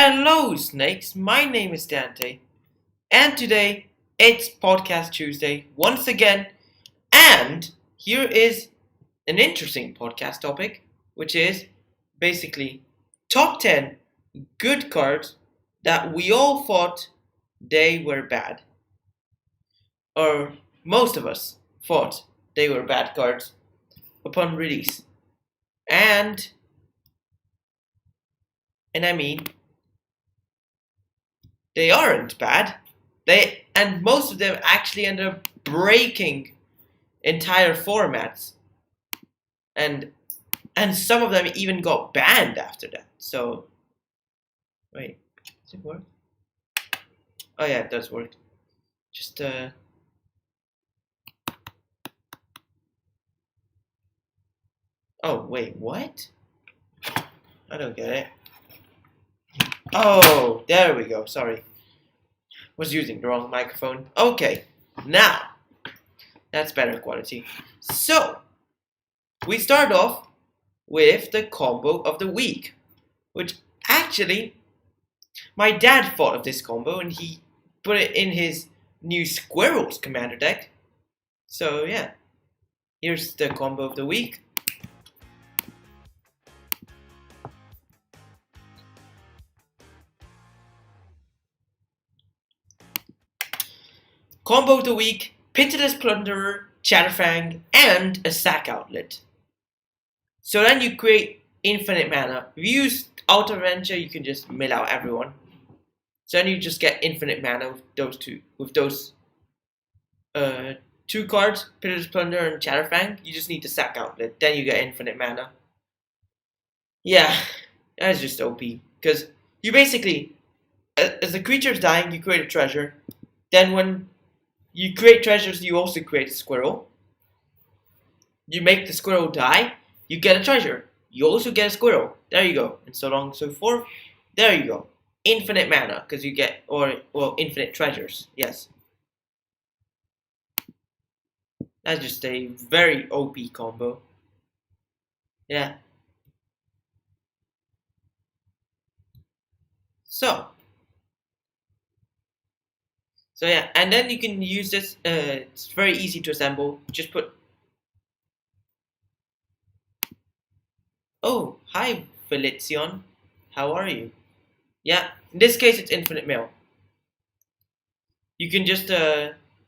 Hello, snakes. My name is Dante, and today it's Podcast Tuesday once again. And here is an interesting podcast topic, which is basically top 10 good cards that we all thought they were bad, or most of us thought they were bad cards upon release. And I mean, they aren't bad. And most of them actually end up breaking entire formats, and some of them even got banned after that. So wait, does it work? Oh yeah, it does work. Just oh wait, what? I don't get it. Oh, there we go. Sorry, was using the wrong microphone. Okay, now that's better quality. So we start off with the combo of the week, which actually my dad thought of this combo and he put it in his new Squirrels commander deck. So yeah, here's the combo of the week. Combo of the week: Pitiless Plunderer, Chatterfang, and a sack outlet. So then you create infinite mana. If you use Auto Adventure, you can just mill out everyone. So then you just get infinite mana with those two cards, Pitiless Plunderer and Chatterfang. You just need the sack outlet. Then you get infinite mana. Yeah, that's just OP. Because you basically, as the creature is dying, you create a treasure. Then when you create treasures, you also create a squirrel. You make the squirrel die, you get a treasure. You also get a squirrel. There you go. And so on and so forth. There you go. Infinite mana, because you get, infinite treasures. Yes. That's just a very OP combo. Yeah. So yeah, and then you can use this. It's very easy to assemble. Just put. Oh, hi, Felicion. How are you? Yeah, in this case, it's infinite mill. You can just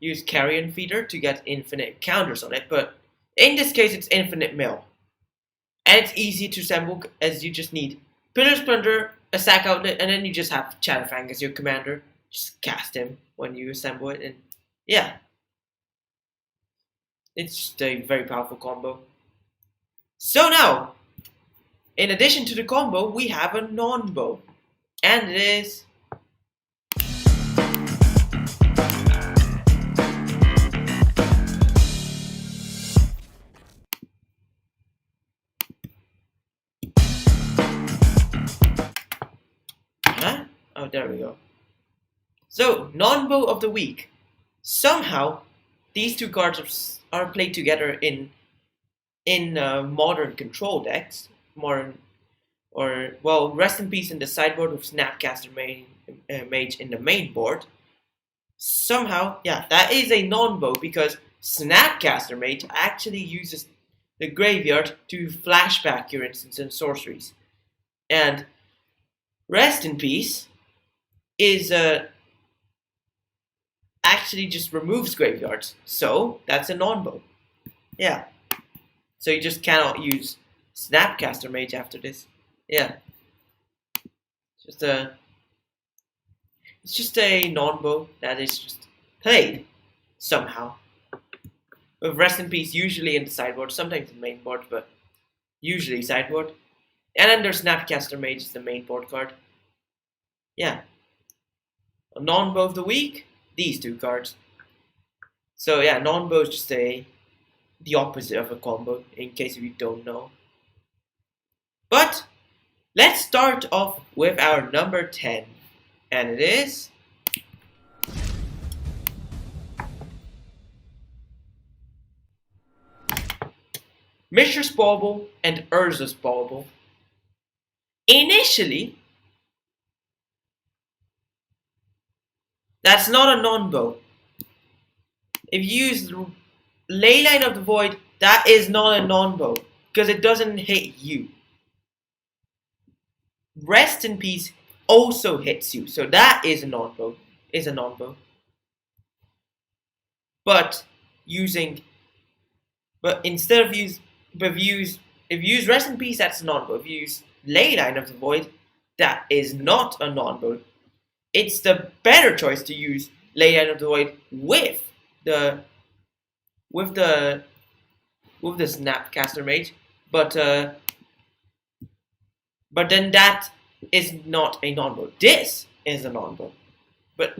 use Carrion Feeder to get infinite counters on it, but in this case, it's infinite mill. And it's easy to assemble as you just need Pillar Splinter, a sack outlet, and then you just have Chatterfang as your commander. Just cast him when you assemble it, and yeah. It's just a very powerful combo. So now, in addition to the combo, we have a non-bow. And it is... Huh? Oh, there we go. So, non-bow of the week. Somehow, these two cards are played together in modern control decks. Rest in peace in the sideboard with Snapcaster Mage in the main board. Somehow, yeah, that is a non-bow because Snapcaster Mage actually uses the graveyard to flashback your instants and sorceries. And Rest in Peace is actually just removes graveyards. So that's a non-bow. Yeah. So you just cannot use Snapcaster Mage after this. Yeah. It's just a non-bow that is just played somehow. With Rest in Peace usually in the sideboard, sometimes in the main board, but usually sideboard. And then there's Snapcaster Mage is the main board card. Yeah. A non-bow of the week, these two cards. So yeah, non-bow is just the opposite of a combo, in case you don't know. But let's start off with our number 10. And it is... Mishra's Bauble, and Urza's Bauble. Initially, That's not a non-bow. If you use Leyline of the Void, that is not a non-bow because it doesn't hit you. Rest in Peace also hits you, so that is a non-bow. Is a non-bow. But using, but instead of use, but if you use Rest in Peace, that's a non-bow. If you use Leyline of the Void, that is not a non-bow. It's the better choice to use Leyline of the Void the with the with the Snapcaster Mage, but then that is not a non-bow. This is a non-bow. But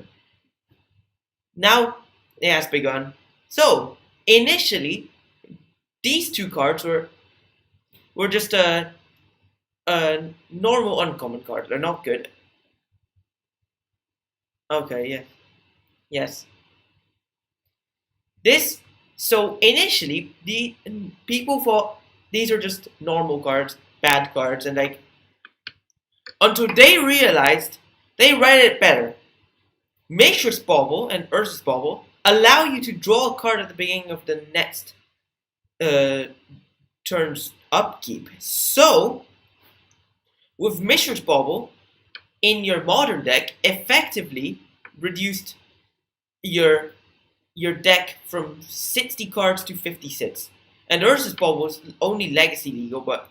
now it has begun. So initially, these two cards were just a normal uncommon card. They're not good. Okay, yeah, yes. This so initially the people thought these are just normal cards, bad cards, and like until they realized they read it better. Mishra's Bauble and Urza's Bauble allow you to draw a card at the beginning of the next uh, turn's upkeep. So, with Mishra's Bauble in your modern deck, effectively reduced your deck from 60 cards to 56. And Urza's Bauble is only legacy legal, but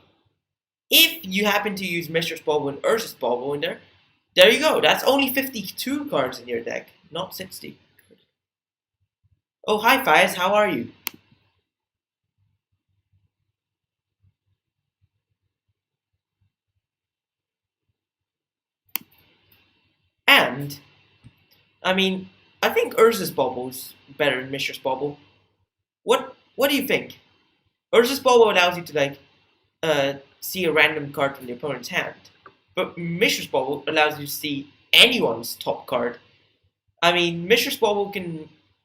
if you happen to use Mishra's Bauble and Urza's Bauble in there you go. That's only 52 cards in your deck, not 60. Oh, hi, Fies. How are you? And, I mean, I think Urza's Bauble is better than Mishra's Bauble. What do you think? Urza's Bauble allows you to, like, see a random card from the opponent's hand. But Mishra's Bauble allows you to see anyone's top card. I mean, Mishra's Bauble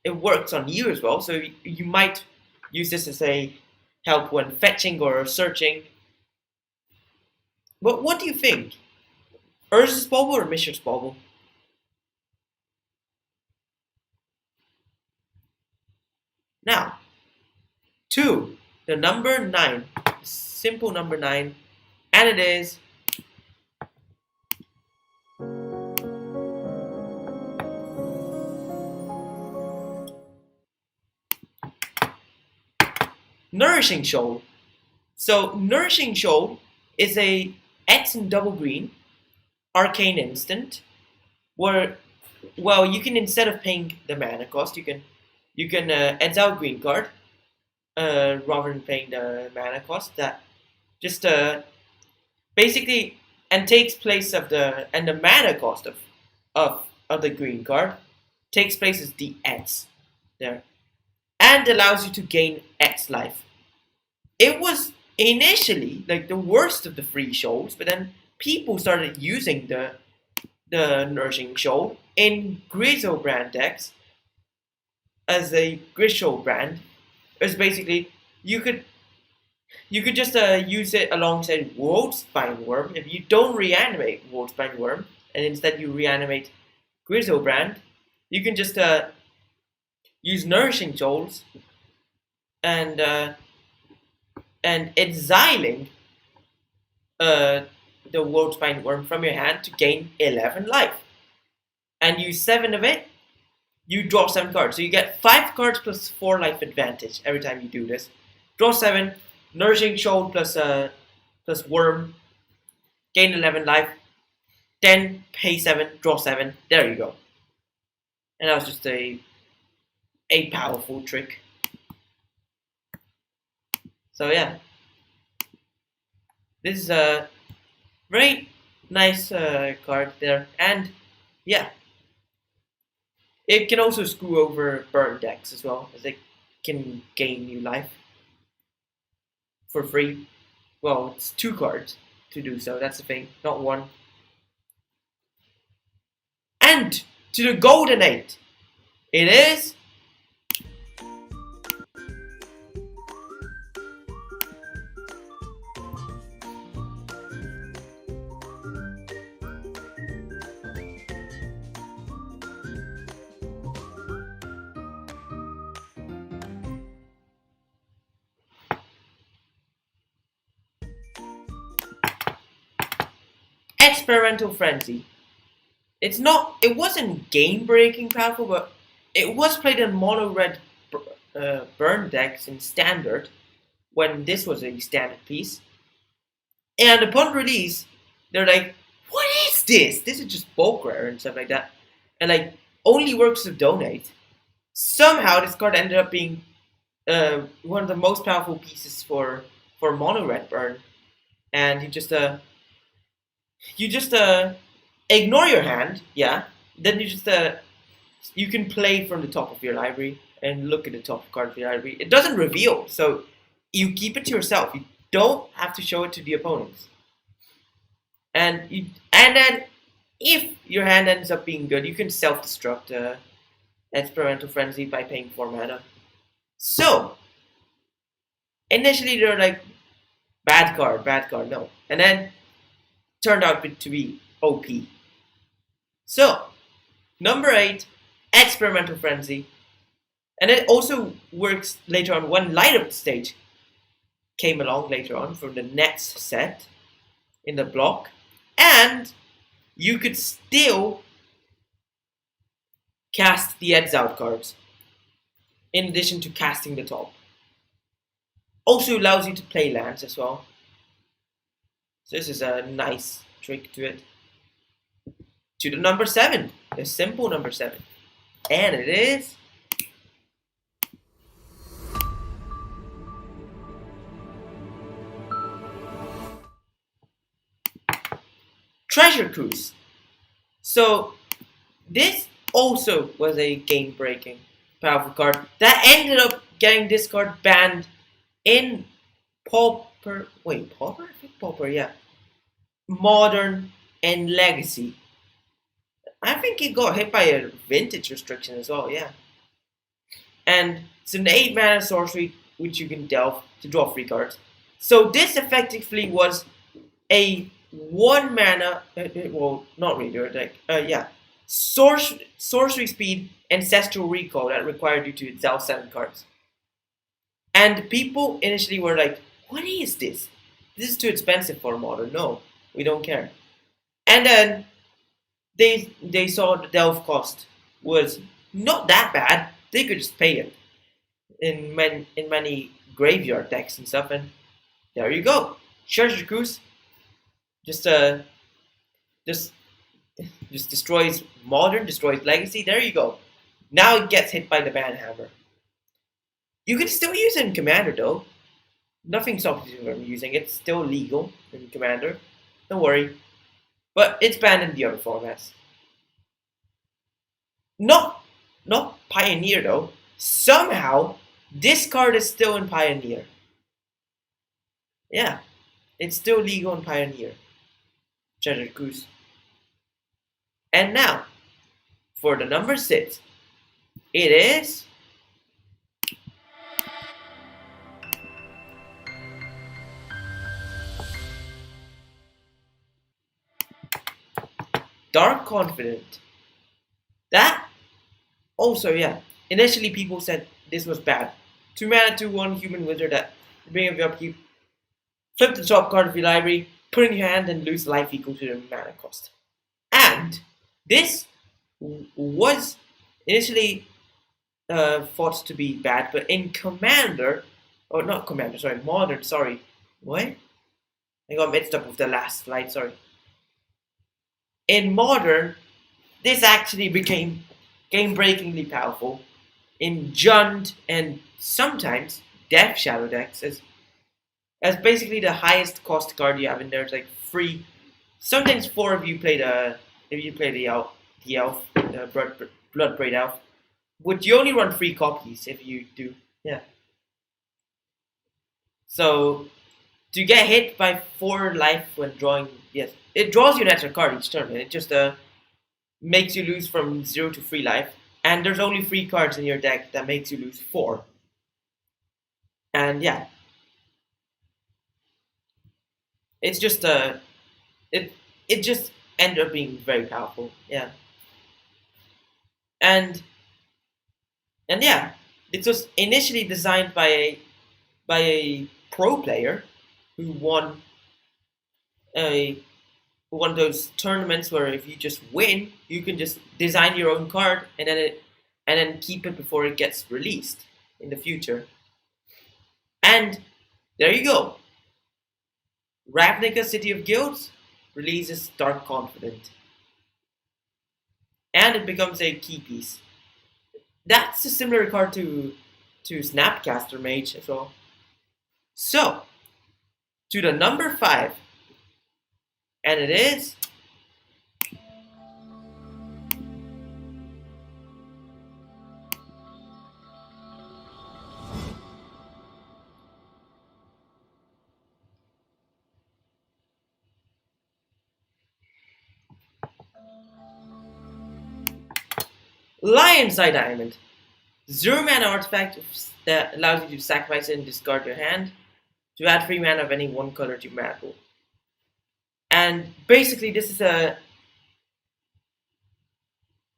it works on you as well, so you might use this as a help when fetching or searching. But what do you think? Urza's Bauble or Mishra's Bauble? Now, to the number 9, simple number 9, and it is Nourishing Shoal. So, Nourishing Shoal is a X and double green arcane instant where, well, you can, instead of paying the mana cost, you can exile green card rather than paying the mana cost. That just basically and takes place of the mana cost of the green card takes place as the X there and allows you to gain X life. It was initially like the worst of the free shows, but then people started using the Nourishing Shoal in Grizzle brand decks as a Grizzle brand. It's basically you could just use it alongside World Spine Worm. If you don't reanimate World Spine Worm and instead you reanimate Grizzle brand, you can just use Nourishing Shoals and exiling the World Spine Worm from your hand to gain 11 life. And use 7 of it, you draw 7 cards. So you get 5 cards plus 4 life advantage every time you do this. Draw 7, Nourishing Shoal plus Worm, gain 11 life, then pay 7, draw 7. There you go. And that was just a powerful trick. So yeah, this is a very nice card there, and yeah, it can also screw over burn decks as well, as it can gain new life for free. Well, it's 2 cards to do so. That's the thing, not 1. And to the Golden 8, it is Experimental Frenzy. It wasn't game breaking powerful, but it was played in mono red burn decks in standard when this was a standard piece. And upon release, they're like, "What is this? This is just bulk rare and stuff like that." And like, only works to donate. Somehow, this card ended up being one of the most powerful pieces for mono red burn. And you just ignore your hand, yeah. Then you can play from the top of your library and look at the top card of your library. It doesn't reveal, so you keep it to yourself. You don't have to show it to the opponents. And then if your hand ends up being good, you can self-destruct Experimental Frenzy by paying 4 mana. So initially they're like bad card, no, and then turned out to be OP. So number 8, Experimental Frenzy, and it also works later on when Light Up Stage came along later on from the next set in the block, and you could still cast the exile cards in addition to casting the top. Also allows you to play lands as well. So this is a nice trick to it. To the number 7, the simple number 7. And it is Treasure Cruise. So this also was a game-breaking powerful card that ended up getting this card banned in Pauper. Wait, Pauper? I think Pauper, yeah. Modern and Legacy. I think it got hit by a vintage restriction as well, yeah. And it's an 8 mana sorcery which you can delve to draw 3 cards. So this effectively was a 1 mana, well, not really, like, yeah, sorcery speed ancestral recall that required you to exile 7 cards. And people initially were like, "What is this? This is too expensive for modern. No, we don't care." And then they saw the delve cost was not that bad. They could just pay it in many graveyard decks and stuff, and there you go. Treasure Cruise just destroys modern, destroys legacy. There you go. Now it gets hit by the ban hammer. You can still use it in Commander though. Nothing stops you from using it. It's still legal in Commander. Don't worry. But it's banned in the other formats. Not Pioneer though. Somehow this card is still in Pioneer. Yeah. It's still legal in Pioneer. Treasure Cruise. And now, for the number 6, it is Dark Confident. That also, yeah. Initially, people said this was bad. 2 mana, 2/1 human wizard that bring up your upkeep. Flip the top card of your library, put it in your hand, and lose life equal to the mana cost. And this was initially thought to be bad, but in Commander, or not Commander, sorry, Modern, sorry. What? I got mixed up with the last slide, sorry. In Modern, this actually became game-breakingly powerful in Jund and sometimes Death Shadow decks as basically the highest cost card you have in there. It's like 3, sometimes 4 if you play the elf, the Bloodbraid elf. But you only run 3 copies if you do, yeah. So to get hit by 4 life when drawing, yes, it draws you an extra card each turn, and it just makes you lose from 0 to 3 life. And there's only 3 cards in your deck that makes you lose 4. And yeah, it's just it just ended up being very powerful, yeah. And yeah, it was initially designed by a pro player who won a one of those tournaments where if you just win, you can just design your own card and then keep it before it gets released in the future. And there you go. Ravnica City of Guilds releases Dark Confident. And it becomes a key piece. That's a similar card to Snapcaster Mage as well. So, to the number 5. And it is Lion's Eye Diamond. 0 mana artifact that allows you to sacrifice it and discard your hand to add 3 mana of any one color to your mana pool. And basically, this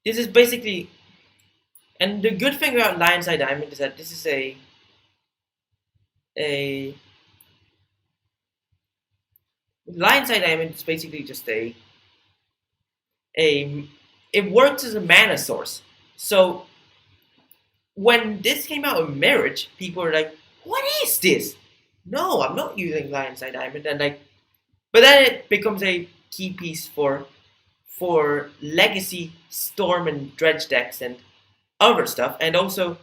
is basically, and the good thing about Lion's Eye Diamond is that this is a Lion's Eye Diamond is basically just it works as a mana source. So when this came out in Marriage, people were like, "What is this? No, I'm not using Lion's Eye Diamond." And like, but then it becomes a key piece for Legacy, Storm, and Dredge decks and other stuff. And also,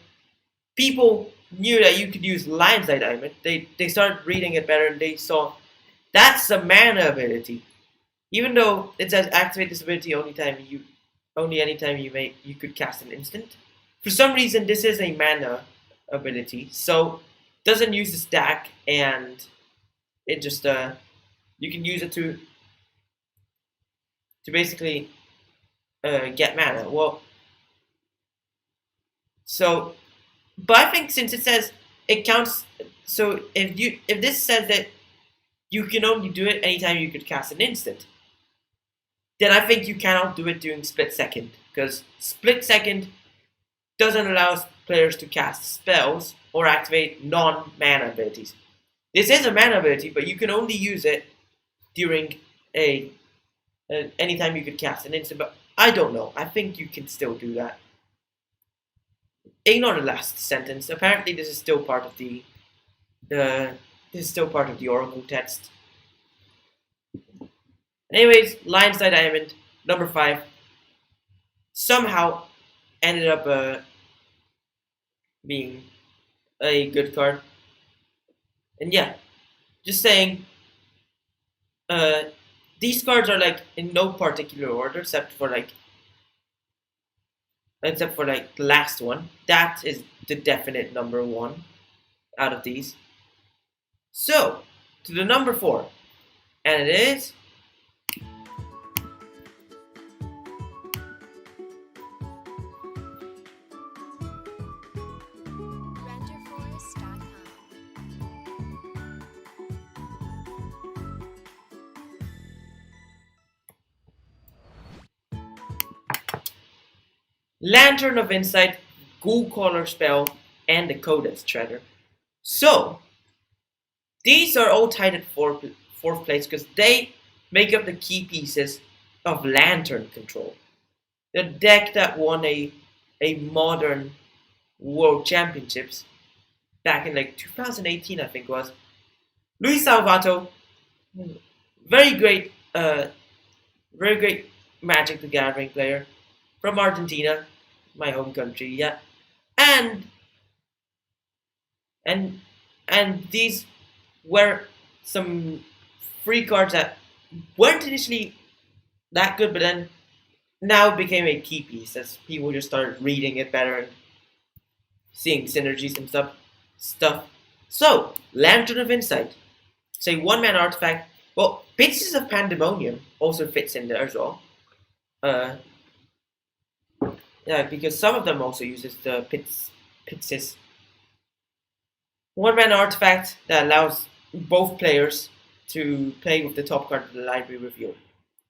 people knew that you could use Lion's Eye Diamond. They started reading it better and they saw that's a mana ability. Even though it says activate this ability only anytime you could cast an instant. For some reason, this is a mana ability, so doesn't use the stack, and it just you can use it to basically get mana. Well, so, but I think since it says it counts, so if this says that you can only do it anytime you could cast an instant, then I think you cannot do it during Split Second, because Split Second doesn't allow players to cast spells or activate non-mana abilities. This is a mana ability, but you can only use it during anytime you could cast an instant. But I don't know. I think you can still do that. Ignore the last sentence. Apparently, this is still part of the Oracle text. Anyways, Lion's Eye Diamond, number 5, somehow ended up being a good card. And yeah, just saying, these cards are like in no particular order except for the last one. That is the definite number 1 out of these. So, to the number 4, and it is Lantern of Insight, Ghoul Caller Spell, and the CODZ Shredder. So, these are all tied at fourth place because they make up the key pieces of Lantern Control. The deck that won a modern World Championships back in like 2018, I think it was. Luis Salvato, very great Magic the Gathering player from Argentina, my home country, yeah. And these were some free cards that weren't initially that good, but then now became a key piece as people just started reading it better and seeing synergies and stuff. So, Lantern of Insight. Say 1 mana artifact. Well, Pieces of Pandemonium also fits in there as well. Yeah, because some of them also uses the Pixis. 1 mana artifact that allows both players to play with the top card of the library revealed.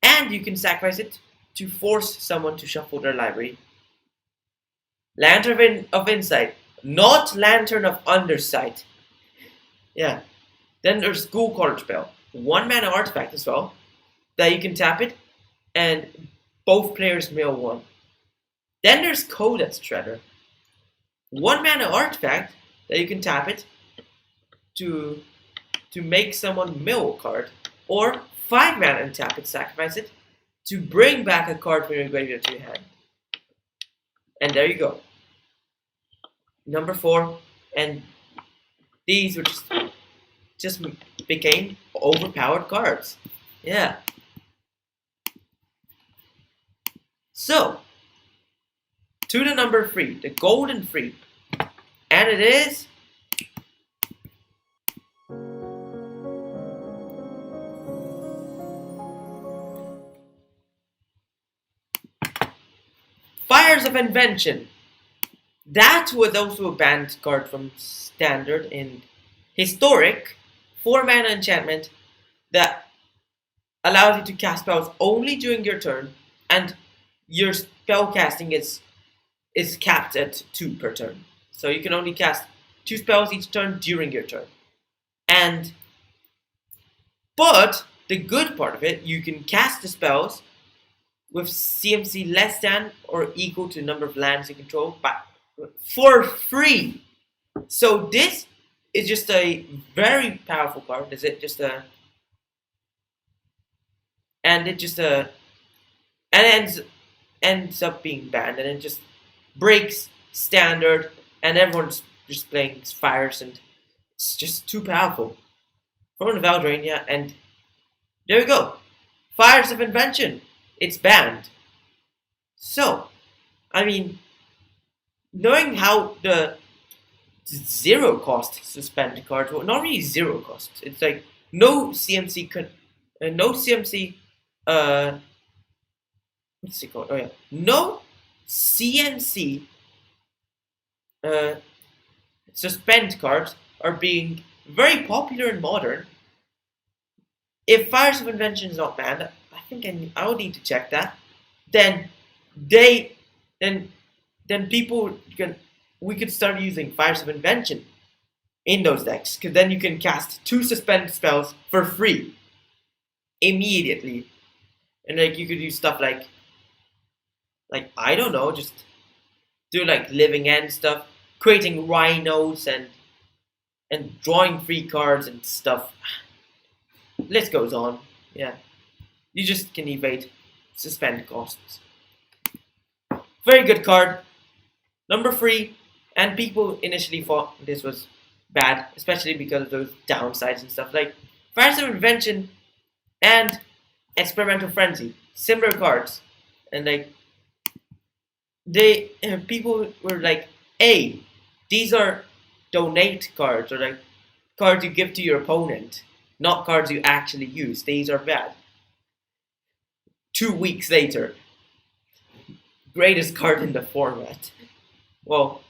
And you can sacrifice it to force someone to shuffle their library. Lantern of Insight, not Lantern of Undersight. Yeah. Then there's Ghoul Caller Spell. 1 mana artifact as well. that you can tap it, and both players mill one. Then there's CODZ Shredder, 1 mana artifact that you can tap it to make someone mill a card, or 5 mana and tap it, sacrifice it to bring back a card from your graveyard to your hand. And there you go. Number 4, and these were just became overpowered cards. Yeah. So, to the number 3, the golden 3. And it is Fires of Invention. That was also a banned card from Standard and Historic. 4 mana enchantment that allows you to cast spells only during your turn, and your spell casting is capped at 2 per turn. So you can only cast 2 spells each turn during your turn. But the good part of it, you can cast the spells with CMC less than or equal to the number of lands you control, but for free. So this is just a very powerful card. Is it just a and it just ends up being banned, and it just breaks Standard, and everyone's just playing fires, and it's just too powerful. From the Valdrania, and there we go. Fires of Invention. It's banned. So, I mean, knowing how the 0 cost suspend cards, well, not really 0 cost. It's like no CMC what's it called? Oh yeah, no CMC suspend cards are being very popular in Modern. If Fires of Invention is not banned, I think I would need to check that. Then we could start using Fires of Invention in those decks, because then you can cast 2 suspend spells for free immediately, and like you could use stuff like I don't know, just do like Living End stuff, creating rhinos and drawing free cards and stuff. List goes on. Yeah, you just can evade suspend costs. Very good card. Number 3, and people initially thought this was bad, especially because of those downsides and stuff like Fires of Invention and Experimental Frenzy, similar cards, and like people were like, "Hey, these are donate cards, or like cards you give to your opponent, not cards you actually use. These are bad." 2 weeks later, greatest card in the format. Well,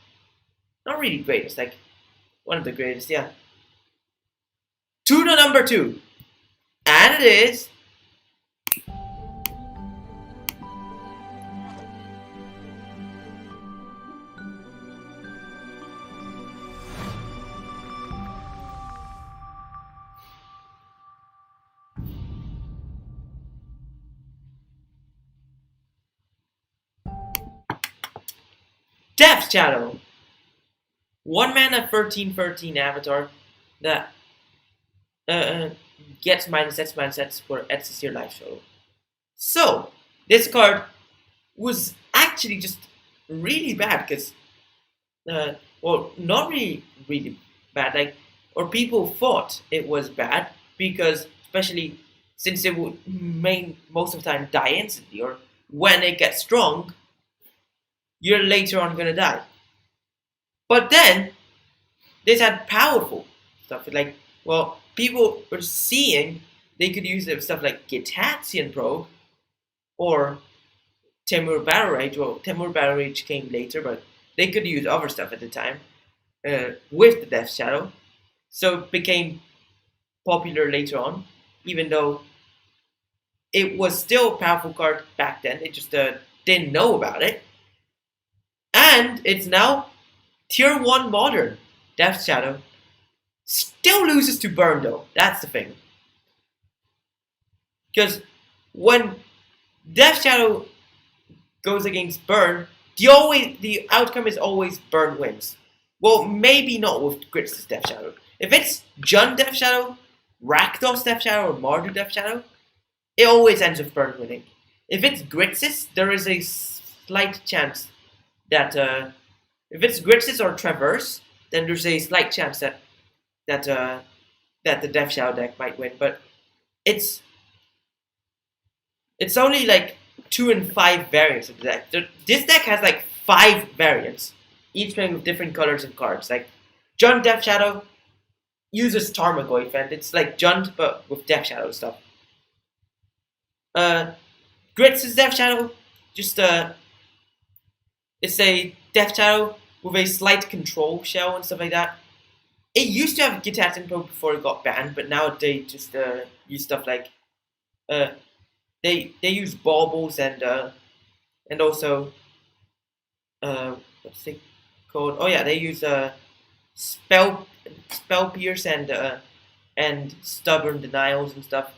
not really greatest, like one of the greatest, yeah. To the number 2, and it is Death Shadow. 1 mana 13/13 avatar that gets -X for access your life total. So this card was actually just really bad, because well, not really bad, like, or people thought it was bad, because especially since it would most of the time die instantly, or when it gets strong, you're later on gonna die. But then this had powerful stuff, like, well, people were seeing they could use it with stuff like Gitaxian Probe or Temur Battle Rage. Well, Temur Battle Rage came later, but they could use other stuff at the time with the Death Shadow. So it became popular later on, even though it was still a powerful card back then. They just didn't know about it. And it's now Tier 1 Modern. Death Shadow still loses to Burn, though. That's the thing. Because when Death Shadow goes against Burn, the outcome is always Burn wins. Well, maybe not with Grits' Death Shadow. If it's Jund Death Shadow, Rakdos Death Shadow, or Mardu Death Shadow, it always ends with Burn winning. If it's Grits', there is a slight chance that if it's Grits' or Traverse, then there's a slight chance that that the Death Shadow deck might win. But it's it's only like 2 and 5 variants of the deck. This deck has like 5 variants, each playing with different colors and cards. Like Jund Death Shadow uses Tarmogoyf, and it's like Jund but with Death Shadow stuff. Grits' Death Shadow, just it's a Death Shadow with a slight control shell and stuff like that. It used to have Guitar Tempo before it got banned, but now they just use stuff like they use baubles and also what's it called? Oh yeah, they use spell pierce and stubborn denials and stuff.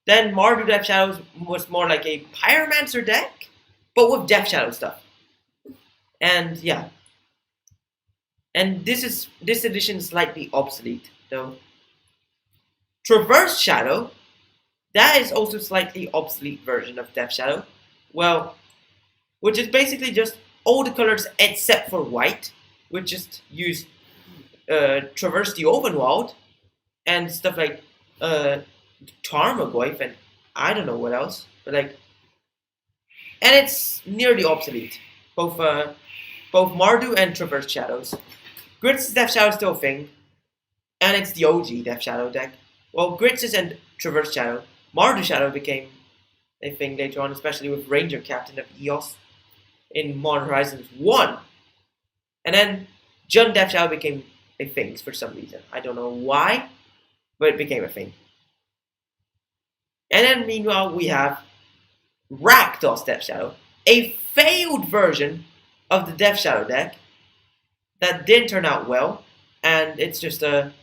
Then Mardu Death Shadows was more like a Pyromancer deck, but with Death Shadow stuff. And yeah. And this edition is slightly obsolete though. Traverse Shadow, that is also slightly obsolete version of Death Shadow. Well, which is basically just all the colors except for white, which just use Traverse the Ovenwald and stuff like Tarmogoyf and I don't know what else, but like, and it's nearly obsolete. Both Mardu and Traverse Shadows. Grits' Death Shadow is still a thing, and it's the OG Death Shadow deck. Well, Grits' and Traverse Shadow, Mardu Shadow became a thing later on, especially with Ranger Captain of EOS in Modern Horizons 1. And then Jund Death Shadow became a thing for some reason. I don't know why, but it became a thing. And then meanwhile we have Rakdos Death Shadow, a failed version of the Death Shadow deck that didn't turn out well, and it's just a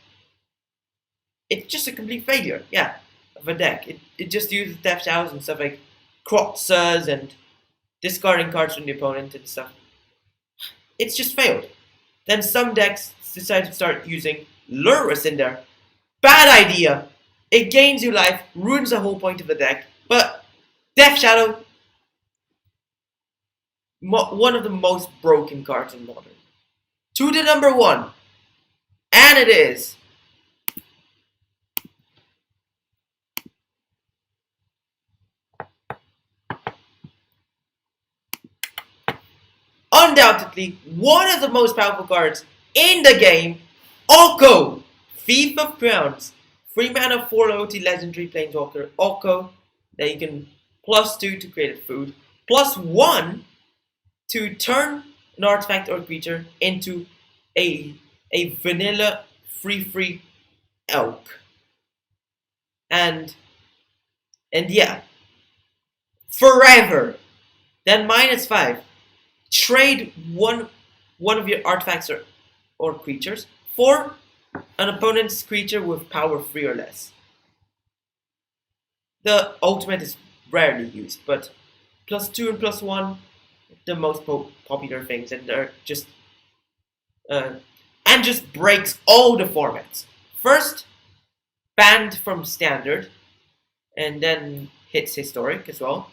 complete failure, yeah, of a deck. It just uses Death Shadows and stuff like Krotzas and discarding cards from the opponent and stuff. It's just failed. Then some decks decide to start using Lurrus in there. Bad idea! It gains you life, ruins the whole point of the deck, but Death Shadow, one of the most broken cards in Modern. To the number 1, and it is undoubtedly one of the most powerful cards in the game, Oko, Thief of Crowns. 3 mana, 4 loyalty, legendary planeswalker, Oko, that you can +2 to create a food, +1 to turn an artifact or creature into a vanilla free elk. And yeah, forever. Then -5. Trade one of your artifacts or creatures for an opponent's creature with power 3 or less. The ultimate is rarely used, but +2 and +1, the most popular things, and they're just and just breaks all the formats. First, banned from Standard, and then hits Historic as well.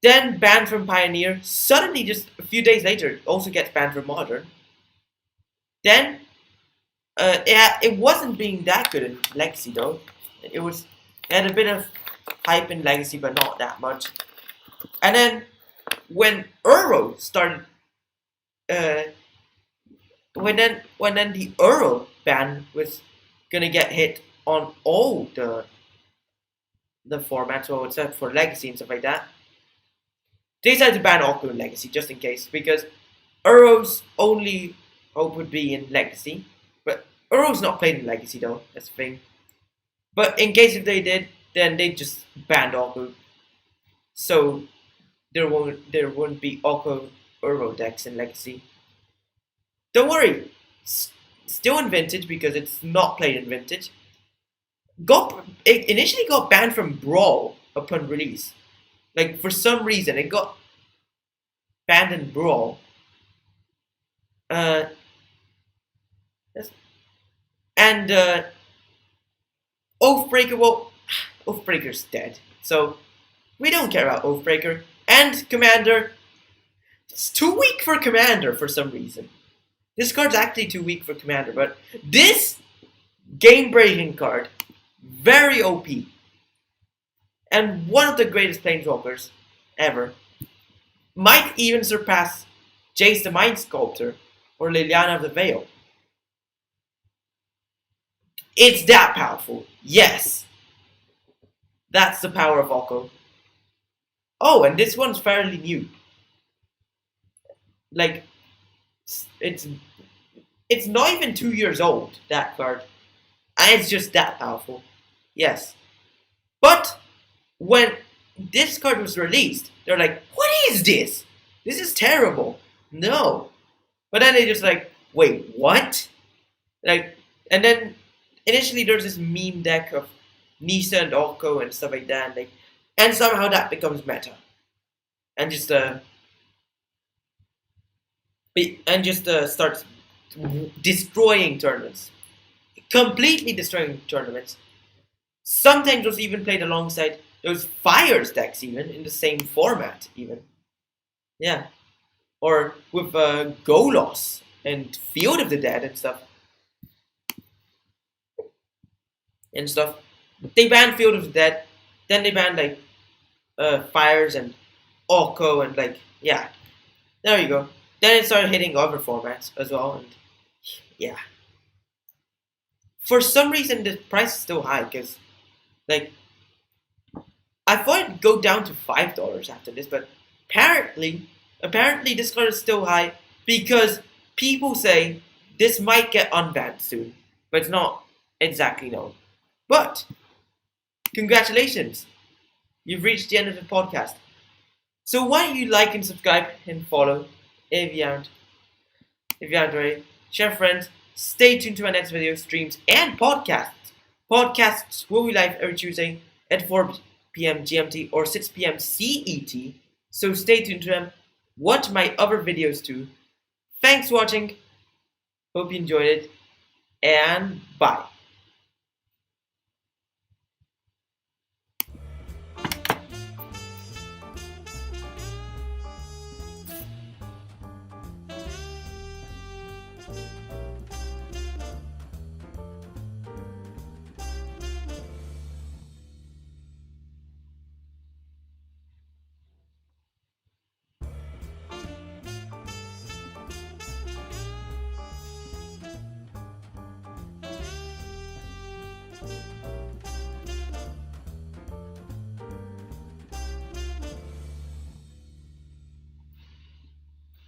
Then banned from Pioneer. Suddenly, just a few days later, it also gets banned from Modern. Then, it wasn't being that good in Legacy though. It had a bit of hype in Legacy, but not that much. And then, when Uro started, when then the Uro ban was gonna get hit on all the formats, well, except for Legacy and stuff like that, they decided to ban Oko in Legacy just in case, because Uro's only hope would be in Legacy, but Uro's not played in Legacy though. That's the thing. But in case if they did, then they just banned Oko, so there won't be Oko Uro decks in Legacy. Don't worry, still in Vintage because it's not played in Vintage. It initially got banned from Brawl upon release. Like for some reason, it got banned in Brawl. Uh, and Oathbreaker, well, Oathbreaker's dead, so we don't care about Oathbreaker. And Commander, it's too weak for Commander for some reason. This card's actually too weak for Commander, but this game-breaking card, very OP, and one of the greatest Planeswalkers ever, might even surpass Jace the Mind Sculptor or Liliana of the Veil. It's that powerful, yes. That's the power of Oko. Oh, and this one's fairly new. Like, it's not even 2 years old, that card. And it's just that powerful. Yes. But when this card was released, they're like, what is this? This is terrible. No. But then they just like, wait, what? Like, and then initially there's this meme deck of Nisa and Oko and stuff like that, and somehow that becomes meta. And just starts destroying tournaments. Completely destroying tournaments. Sometimes was even played alongside those Fires decks even, in the same format even. Yeah. Or with Golos and Field of the Dead and stuff. They banned Field of the Dead, then they banned like Fires and Oko and like, yeah. There you go. Then it started hitting other formats as well, and yeah. For some reason, the price is still high because, like, I thought it'd go down to $5 after this, but apparently this card is still high because people say this might get unbanned soon, but it's not exactly known. But congratulations, you've reached the end of the podcast. So why don't you like and subscribe and follow if you aren't already. Share with friends. Stay tuned to our next video, streams, and podcasts. Podcasts will be live every Tuesday at 4 p.m. GMT or 6 p.m. CET. So stay tuned to them. Watch my other videos too. Thanks for watching. Hope you enjoyed it. And bye.